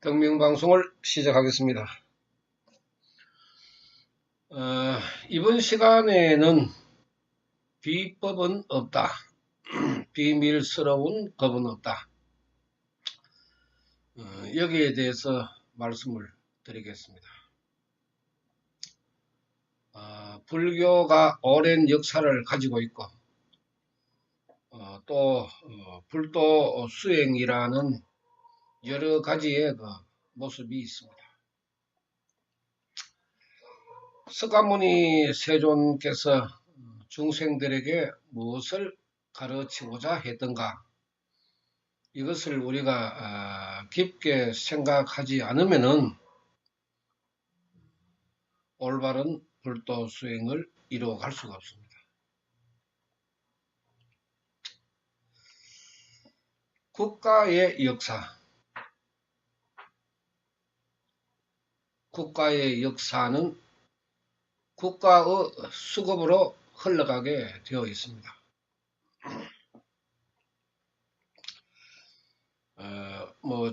경명방송을 시작하겠습니다. 이번 시간에는 비법은 없다. 비밀스러운 법은 없다. 여기에 대해서 말씀을 드리겠습니다. 불교가 오랜 역사를 가지고 있고 또 불도 수행이라는 여러 가지의 모습이 있습니다. 석가모니 세존께서 중생들에게 무엇을 가르치고자 했던가, 이것을 우리가 깊게 생각하지 않으면은 올바른 불도 수행을 이루어갈 수가 없습니다. 국가의 역사, 국가의 역사는 국가의 수급으로 흘러가게 되어 있습니다.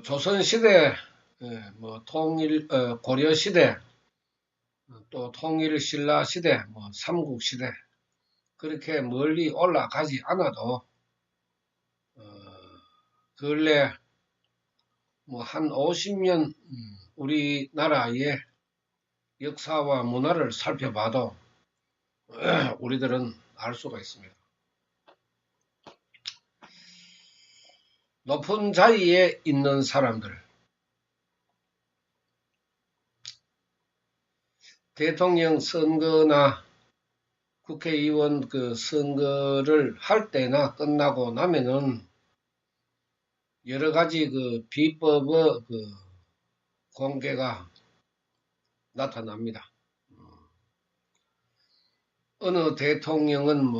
조선시대, 고려시대, 또 통일신라시대, 삼국시대, 그렇게 멀리 올라가지 않아도, 근래, 한 50년, 우리나라의 역사와 문화를 살펴봐도, 우리들은 알 수가 있습니다. 높은 자리에 있는 사람들, 대통령 선거나 국회의원 선거를 할 때나 끝나고 나면은 여러 가지 비법의 공개가 나타납니다. 어느 대통령은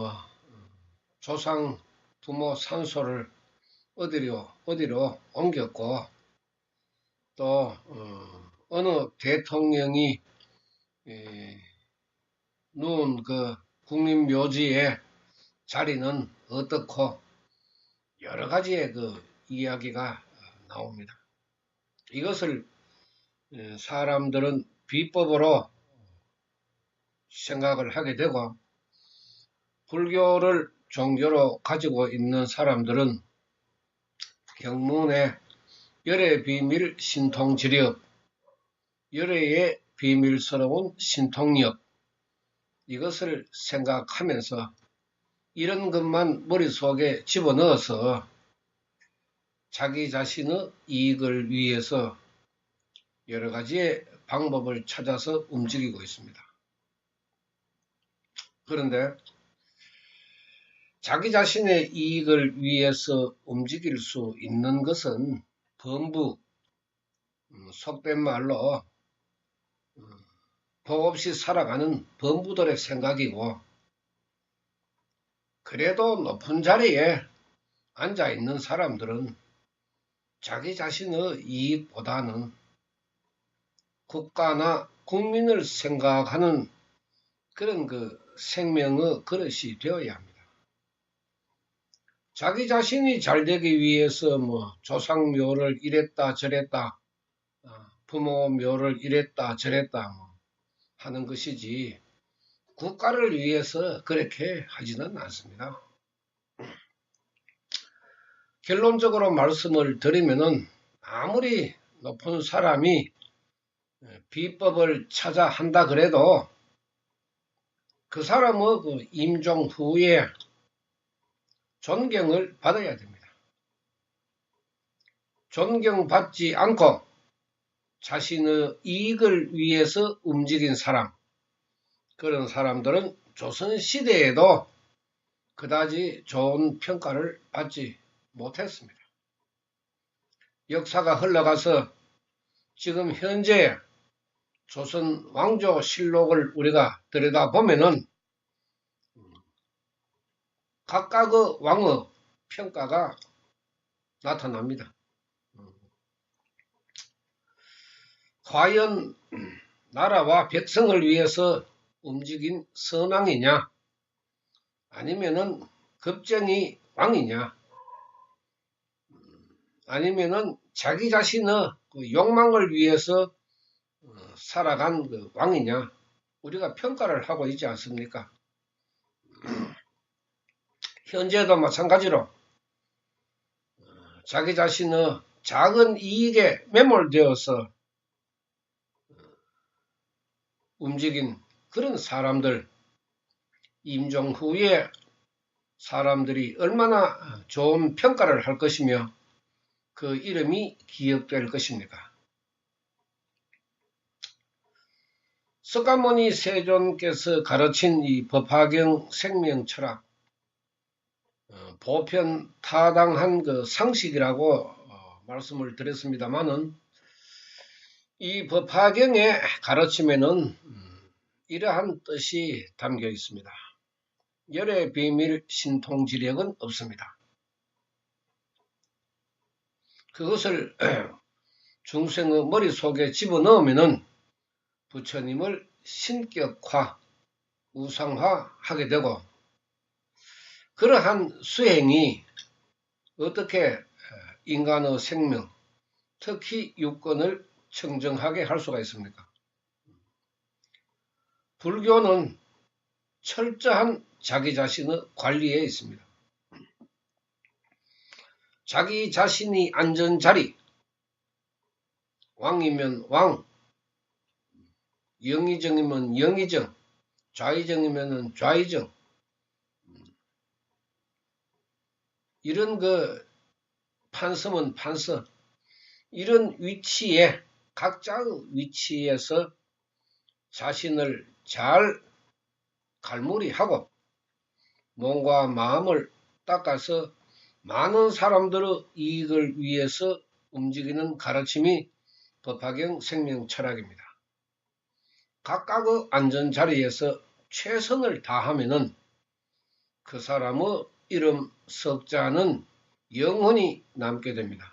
조상 부모 산소를 어디로 옮겼고, 또 어느 대통령이 누운 국립묘지의 자리는 어떻고, 여러 가지의 이야기가 나옵니다. 이것을 사람들은 비법으로 생각을 하게 되고, 불교를 종교로 가지고 있는 사람들은 경문에 열의 비밀 신통지력, 열의 비밀스러운 신통력, 이것을 생각하면서 이런 것만 머릿속에 집어넣어서 자기 자신의 이익을 위해서 여러 가지의 방법을 찾아서 움직이고 있습니다. 그런데 자기 자신의 이익을 위해서 움직일 수 있는 것은 범부, 속된 말로 복 없이 살아가는 범부들의 생각이고, 그래도 높은 자리에 앉아있는 사람들은 자기 자신의 이익보다는 국가나 국민을 생각하는 그런 생명의 그릇이 되어야 합니다. 자기 자신이 잘 되기 위해서 조상 묘를 이랬다 저랬다, 부모 묘를 이랬다 저랬다 하는 것이지, 국가를 위해서 그렇게 하지는 않습니다. 결론적으로 말씀을 드리면은, 아무리 높은 사람이 비법을 찾아 한다 그래도 그 사람의 임종 후에 존경을 받아야 됩니다. 존경받지 않고 자신의 이익을 위해서 움직인 사람, 그런 사람들은 조선시대에도 그다지 좋은 평가를 받지 못했습니다. 역사가 흘러가서 지금 현재 조선 왕조 실록을 우리가 들여다보면은 각각의 왕의 평가가 나타납니다. 과연 나라와 백성을 위해서 움직인 선왕이냐, 아니면은 겁쟁이 왕이냐, 아니면은 자기 자신의 그 욕망을 위해서 살아간 그 왕이냐, 우리가 평가를 하고 있지 않습니까? 현재도 마찬가지로 자기 자신의 작은 이익에 매몰되어서 움직인 그런 사람들, 임종 후에 사람들이 얼마나 좋은 평가를 할 것이며 그 이름이 기억될 것입니까? 석가모니 세존께서 가르친 이 법화경 생명철학, 보편 타당한 그 상식이라고 말씀을 드렸습니다만은, 이 법화경의 가르침에는 이러한 뜻이 담겨 있습니다. 열의 비밀 신통지력은 없습니다. 그것을 중생의 머릿속에 집어넣으면은 부처님을 신격화, 우상화하게 되고, 그러한 수행이 어떻게 인간의 생명, 특히 육권을 청정하게 할 수가 있습니까? 불교는 철저한 자기 자신의 관리에 있습니다. 자기 자신이 앉은 자리, 왕이면 왕, 영의정이면 영의정, 좌의정이면 좌의정, 이런 그 판서면 판서, 이런 위치에, 각자의 위치에서 자신을 잘 갈무리하고 몸과 마음을 닦아서 많은 사람들의 이익을 위해서 움직이는 가르침이 법화경 생명철학입니다. 각각의 앉은 자리에서 최선을 다하면은 그 사람의 이름 석자는 영원히 남게 됩니다.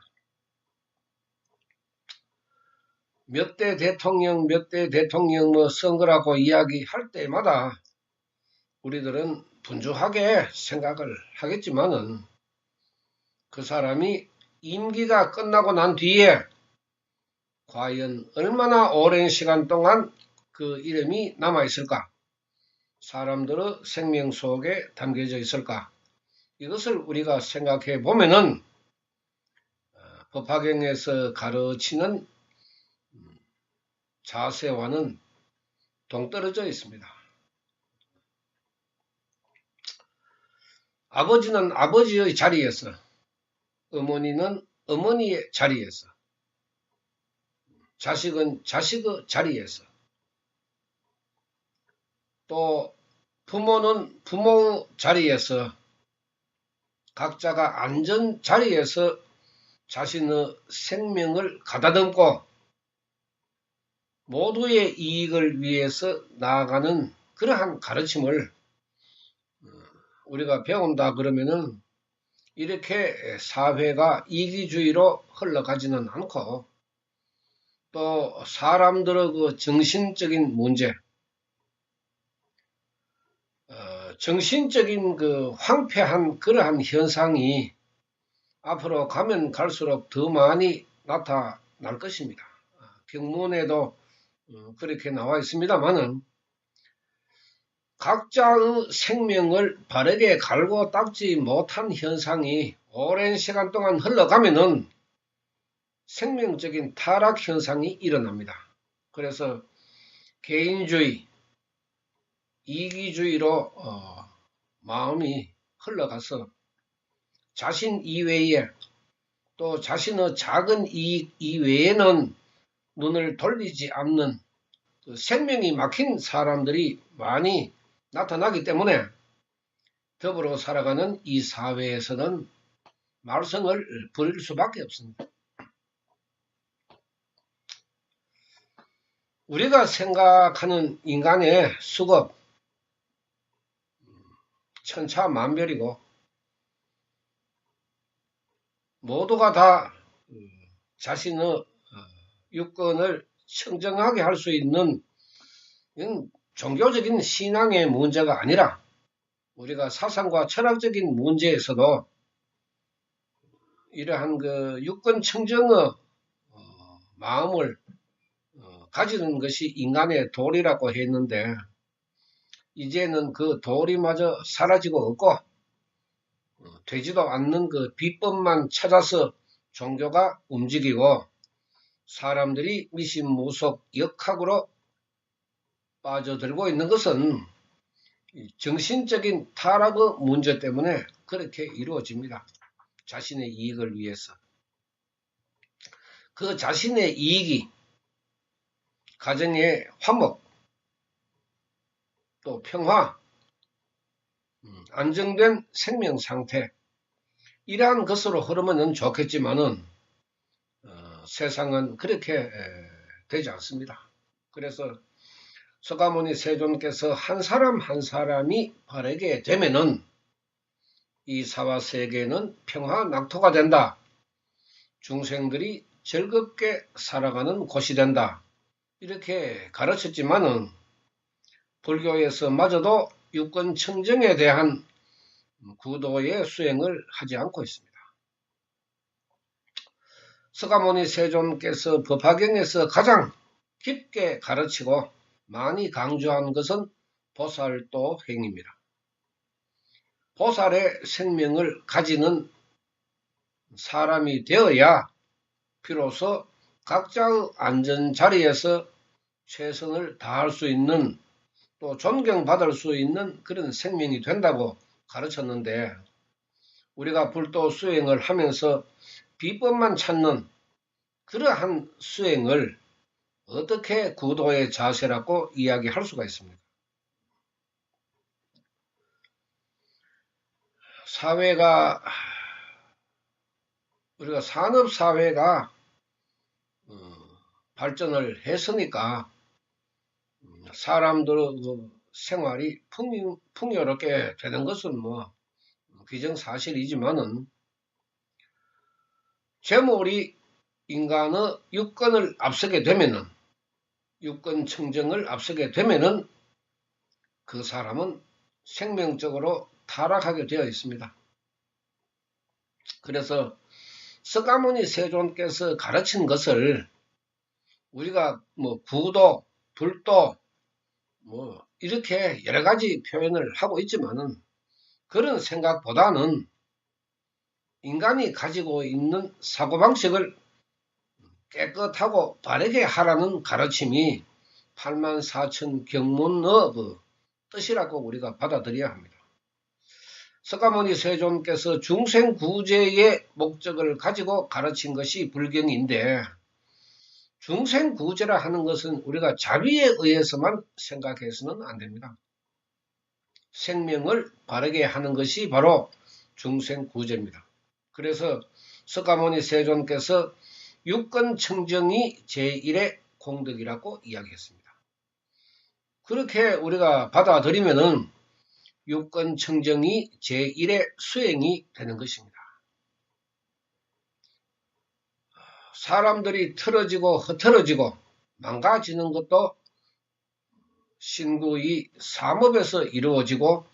몇 대 대통령, 몇 대 대통령 뭐 선거라고 이야기할 때마다 우리들은 분주하게 생각을 하겠지만은 그 사람이 임기가 끝나고 난 뒤에 과연 얼마나 오랜 시간 동안 그 이름이 남아있을까? 사람들의 생명 속에 담겨져 있을까? 이것을 우리가 생각해 보면은 법화경에서 가르치는 자세와는 동떨어져 있습니다. 아버지는 아버지의 자리에서, 어머니는 어머니의 자리에서, 자식은 자식의 자리에서, 또 부모는 부모의 자리에서, 각자가 앉은 자리에서 자신의 생명을 가다듬고 모두의 이익을 위해서 나아가는 그러한 가르침을 우리가 배운다 그러면은 이렇게 사회가 이기주의로 흘러가지는 않고, 또 사람들의 그 정신적인 문제, 정신적인 그 황폐한 그러한 현상이 앞으로 가면 갈수록 더 많이 나타날 것입니다. 경문에도 그렇게 나와 있습니다만은, 각자의 생명을 바르게 갈고 닦지 못한 현상이 오랜 시간 동안 흘러가면은 생명적인 타락 현상이 일어납니다. 그래서 개인주의, 이기주의로 마음이 흘러가서 자신 이외에, 또 자신의 작은 이익 이외에는 눈을 돌리지 않는 그 생명이 막힌 사람들이 많이 나타나기 때문에 더불어 살아가는 이 사회에서는 말썽을 부릴 수밖에 없습니다. 우리가 생각하는 인간의 수급, 천차만별이고 모두가 다 자신의 육권을 청정하게 할 수 있는 종교적인 신앙의 문제가 아니라 우리가 사상과 철학적인 문제에서도 이러한 그 육권 청정의 마음을 가지는 것이 인간의 도리라고 했는데 이제는 그 도리마저 사라지고 없고 되지도 않는 그 비법만 찾아서 종교가 움직이고 사람들이 미신무속 역학으로 빠져들고 있는 것은 정신적인 타락의 문제 때문에 그렇게 이루어집니다. 자신의 이익을 위해서. 그 자신의 이익이 가정의 화목, 또 평화, 안정된 생명 상태, 이러한 것으로 흐르면 좋겠지만은 세상은 그렇게 되지 않습니다. 그래서 서가모니 세존께서 한 사람 한 사람이 바르게 되면은 이 사와 세계는 평화 낙토가 된다. 중생들이 즐겁게 살아가는 곳이 된다. 이렇게 가르쳤지만은 불교에서 마저도 육권 청정에 대한 구도의 수행을 하지 않고 있습니다. 서가모니 세존께서 법화경에서 가장 깊게 가르치고 많이 강조한 것은 보살도 행입니다. 보살의 생명을 가지는 사람이 되어야 비로소 각자의 안전 자리에서 최선을 다할 수 있는 또 존경받을 수 있는 그런 생명이 된다고 가르쳤는데 우리가 불도 수행을 하면서 비법만 찾는 그러한 수행을 어떻게 구도의 자세라고 이야기할 수가 있습니까? 사회가 우리가 산업사회가 발전을 했으니까 사람들의 생활이 풍요롭게 되는 것은 뭐 기정사실이지만은 재물이 인간의 육권을 앞서게 되면은 육권 청정을 앞서게 되면은 그 사람은 생명적으로 타락하게 되어 있습니다. 그래서 서가모니 세존께서 가르친 것을 우리가 뭐 구도, 불도 뭐 이렇게 여러 가지 표현을 하고 있지만은 그런 생각보다는 인간이 가지고 있는 사고방식을 깨끗하고 바르게 하라는 가르침이 84,000 경문의 그 뜻이라고 우리가 받아들여야 합니다. 서가모니 세존께서 중생구제의 목적을 가지고 가르친 것이 불경인데 중생구제라 하는 것은 우리가 자비에 의해서만 생각해서는 안 됩니다. 생명을 바르게 하는 것이 바로 중생구제입니다. 그래서 서가모니 세존께서 육권 청정이 제1의 공덕이라고 이야기했습니다. 그렇게 우리가 받아들이면은 육권 청정이 제1의 수행이 되는 것입니다. 사람들이 틀어지고 흐트러지고 망가지는 것도 신구의 삼업에서 이루어지고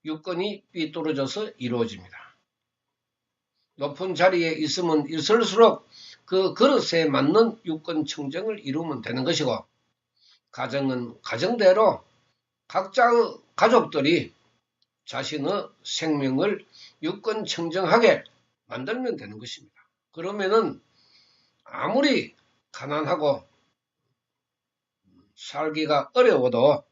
육권이 삐뚤어져서 이루어집니다. 높은 자리에 있으면 있을수록 그 그릇에 맞는 육권 청정을 이루면 되는 것이고 가정은 가정대로 각자의 가족들이 자신의 생명을 육권 청정하게 만들면 되는 것입니다. 그러면은 아무리 가난하고 살기가 어려워도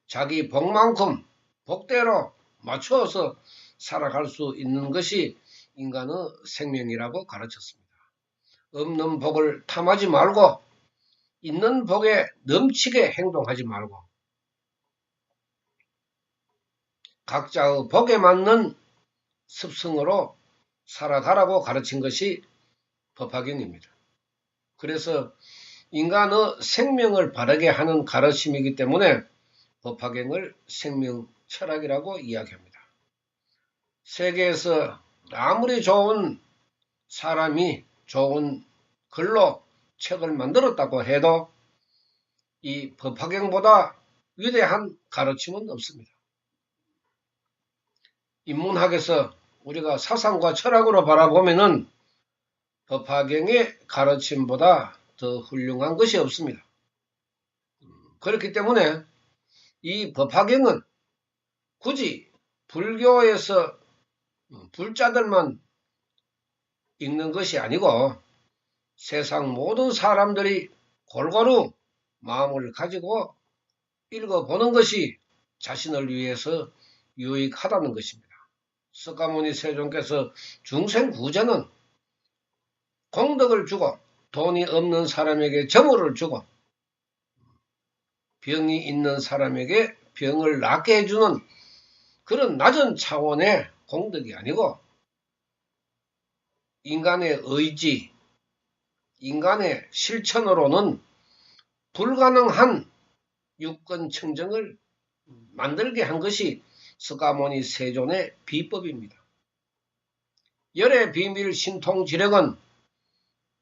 자기 복만큼 복대로 맞추어서 살아갈 수 있는 것이 인간의 생명이라고 가르쳤습니다. 없는 복을 탐하지 말고 있는 복에 넘치게 행동하지 말고 각자의 복에 맞는 습성으로 살아가라고 가르친 것이 법화경입니다. 그래서 인간의 생명을 바르게 하는 가르침이기 때문에 법화경을 생명 철학이라고 이야기합니다. 세계에서 아무리 좋은 사람이 좋은 글로 책을 만들었다고 해도 이 법화경보다 위대한 가르침은 없습니다. 인문학에서 우리가 사상과 철학으로 바라보면은 법화경의 가르침보다 더 훌륭한 것이 없습니다. 그렇기 때문에 이 법화경은 굳이 불교에서 불자들만 읽는 것이 아니고 세상 모든 사람들이 골고루 마음을 가지고 읽어보는 것이 자신을 위해서 유익하다는 것입니다. 석가모니 세존께서 중생구제는 공덕을 주고 돈이 없는 사람에게 점호를 주고 병이 있는 사람에게 병을 낫게 해주는 그런 낮은 차원의 공덕이 아니고 인간의 의지, 인간의 실천으로는 불가능한 육건청정을 만들게 한 것이 석가모니 세존의 비법입니다. 열의 비밀 신통지력은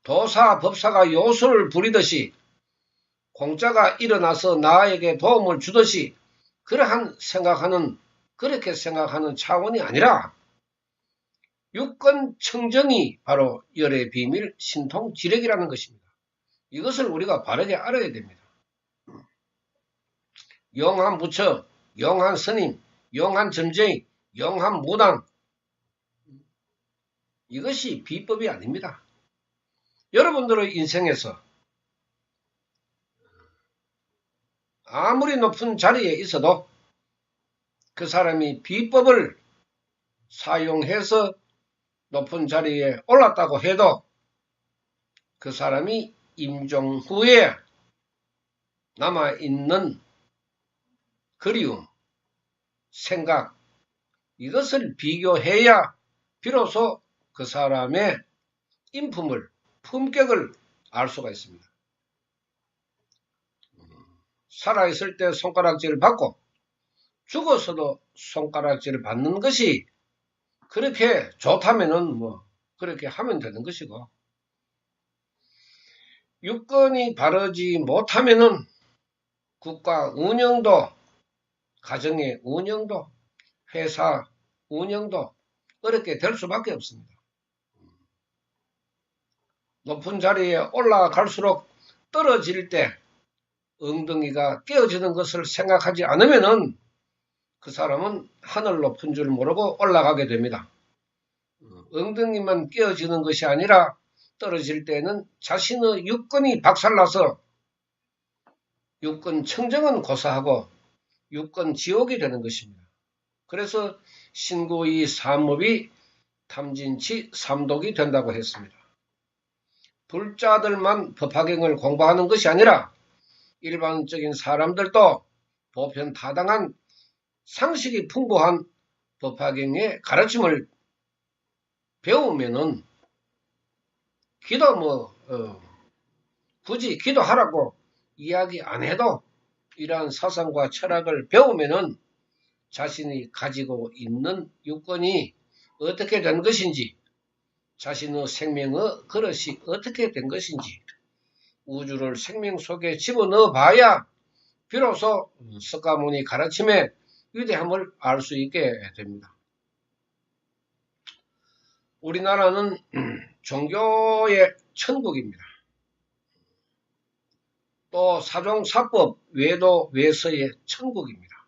도사, 법사가 요술을 부리듯이 공짜가 일어나서 나에게 도움을 주듯이 그렇게 생각하는 차원이 아니라 육건청정이 바로 열의 비밀 신통지력이라는 것입니다. 이것을 우리가 바르게 알아야 됩니다. 영한 부처, 영한 스님, 영한 점쟁이, 영한 무당, 이것이 비법이 아닙니다. 여러분들의 인생에서 아무리 높은 자리에 있어도 그 사람이 비법을 사용해서 높은 자리에 올랐다고 해도 그 사람이 임종 후에 남아있는 그리움, 생각, 이것을 비교해야 비로소 그 사람의 인품을, 품격을 알 수가 있습니다. 살아있을 때 손가락질을 받고 죽어서도 손가락질을 받는 것이 그렇게 좋다면은 그렇게 하면 되는 것이고, 육건이 바르지 못하면은 국가 운영도, 가정의 운영도, 회사 운영도 어렵게 될 수밖에 없습니다. 높은 자리에 올라갈수록 떨어질 때 엉덩이가 깨어지는 것을 생각하지 않으면은 그 사람은 하늘 높은 줄 모르고 올라가게 됩니다. 엉덩이만 깨어지는 것이 아니라 떨어질 때는 자신의 육건이 박살나서 육건 청정은 고사하고 육건 지옥이 되는 것입니다. 그래서 신구이 삼업이 탐진치 삼독이 된다고 했습니다. 불자들만 법화경을 공부하는 것이 아니라 일반적인 사람들도 보편타당한 상식이 풍부한 법화경의 가르침을 배우면은 굳이 기도하라고 이야기 안 해도 이러한 사상과 철학을 배우면은 자신이 가지고 있는 육건이 어떻게 된 것인지, 자신의 생명의 그릇이 어떻게 된 것인지, 우주를 생명 속에 집어넣어 봐야 비로소 석가모니 가르침의 위대함을 알 수 있게 됩니다. 우리나라는 종교의 천국입니다. 또 사종사법, 외도, 외서의 천국입니다.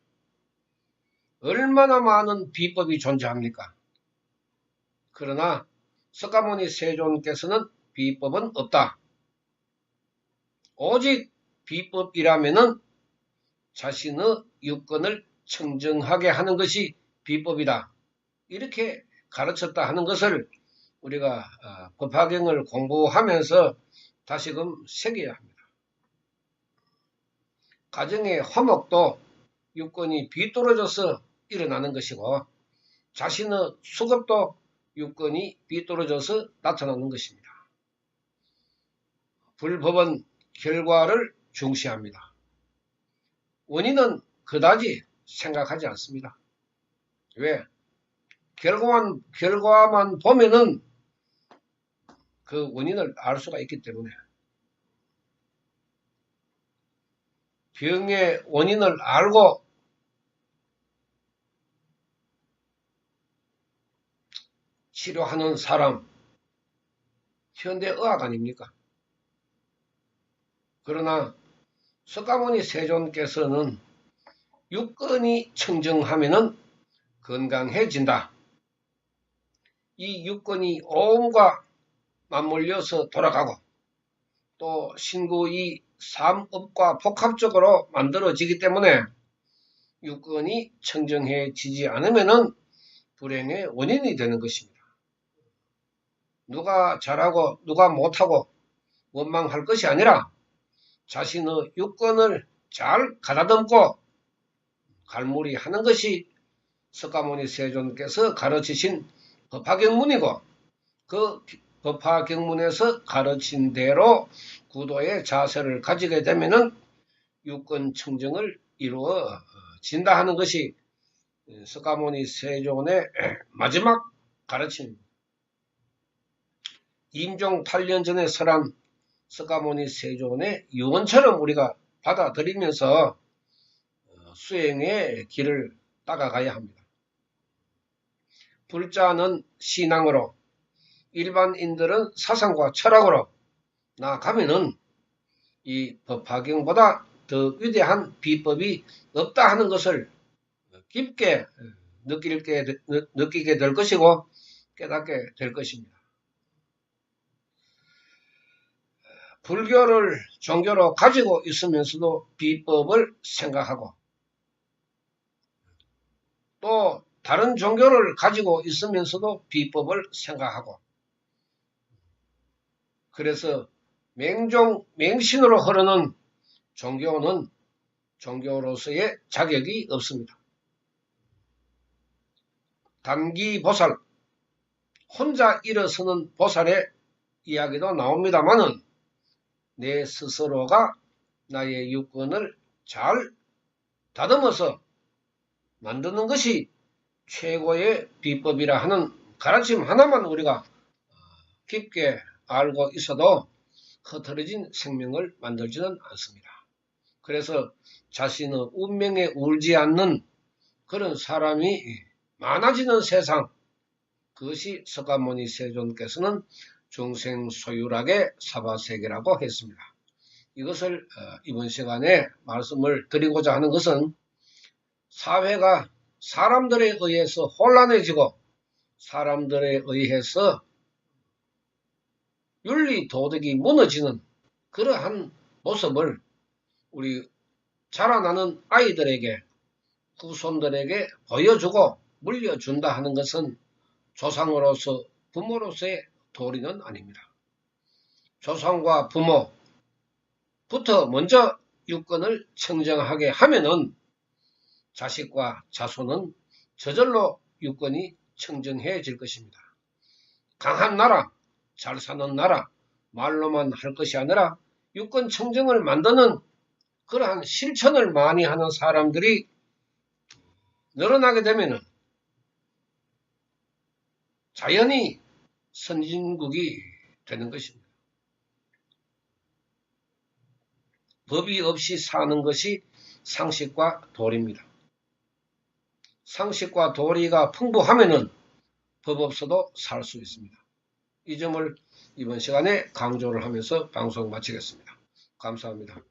얼마나 많은 비법이 존재합니까? 그러나 석가모니 세존께서는 비법은 없다. 오직 비법이라면은 자신의 육건을 청정하게 하는 것이 비법이다. 이렇게 가르쳤다 하는 것을 우리가 법화경을 공부하면서 다시금 새겨야 합니다. 가정의 화목도 육건이 비뚤어져서 일어나는 것이고 자신의 수급도 육건이 비뚤어져서 나타나는 것입니다. 불법은 결과를 중시합니다. 원인은 그다지 생각하지 않습니다. 왜? 결과만 보면은 그 원인을 알 수가 있기 때문에. 병의 원인을 알고 치료하는 사람, 현대의학 아닙니까? 그러나 석가모니 세존께서는 육건이 청정하면은 건강해진다. 이 육건이 오음과 맞물려서 돌아가고 또 신구 이 삼업과 복합적으로 만들어지기 때문에 육건이 청정해지지 않으면은 불행의 원인이 되는 것입니다. 누가 잘하고 누가 못하고 원망할 것이 아니라 자신의 육건을 잘 가다듬고 갈무리하는 것이 석가모니 세존께서 가르치신 법화경문이고 그 법화경문에서 가르친 대로 구도의 자세를 가지게 되면은 육건 청정을 이루어진다 하는 것이 석가모니 세존의 마지막 가르침입니다. 임종 8년 전에 설한 석가모니 세존의 유언처럼 우리가 받아들이면서 수행의 길을 따라가야 합니다. 불자는 신앙으로, 일반인들은 사상과 철학으로 나아가면은 이 법화경보다 더 위대한 비법이 없다 하는 것을 깊게 느끼게 될 것이고 깨닫게 될 것입니다. 불교를 종교로 가지고 있으면서도 비법을 생각하고 또 다른 종교를 가지고 있으면서도 비법을 생각하고 그래서 맹신으로 흐르는 종교는 종교로서의 자격이 없습니다. 단기보살, 혼자 일어서는 보살의 이야기도 나옵니다만은 내 스스로가 나의 육건을 잘 다듬어서 만드는 것이 최고의 비법이라 하는 가르침 하나만 우리가 깊게 알고 있어도 흐트러진 생명을 만들지는 않습니다. 그래서 자신의 운명에 울지 않는 그런 사람이 많아지는 세상, 그것이 석가모니 세존께서는 중생소유락의 사바세계라고 했습니다. 이것을 이번 시간에 말씀을 드리고자 하는 것은 사회가 사람들에 의해서 혼란해지고 사람들에 의해서 윤리 도덕이 무너지는 그러한 모습을 우리 자라나는 아이들에게 후손들에게 보여주고 물려준다 하는 것은 조상으로서 부모로서의 도리는 아닙니다. 조상과 부모부터 먼저 육건을 청정하게 하면은 자식과 자손은 저절로 육건이 청정해질 것입니다. 강한 나라, 잘 사는 나라, 말로만 할 것이 아니라 육건 청정을 만드는 그러한 실천을 많이 하는 사람들이 늘어나게 되면은 자연히 선진국이 되는 것입니다. 법이 없이 사는 것이 상식과 도리입니다. 상식과 도리가 풍부하면은 법 없어도 살 수 있습니다. 이 점을 이번 시간에 강조를 하면서 방송 마치겠습니다. 감사합니다.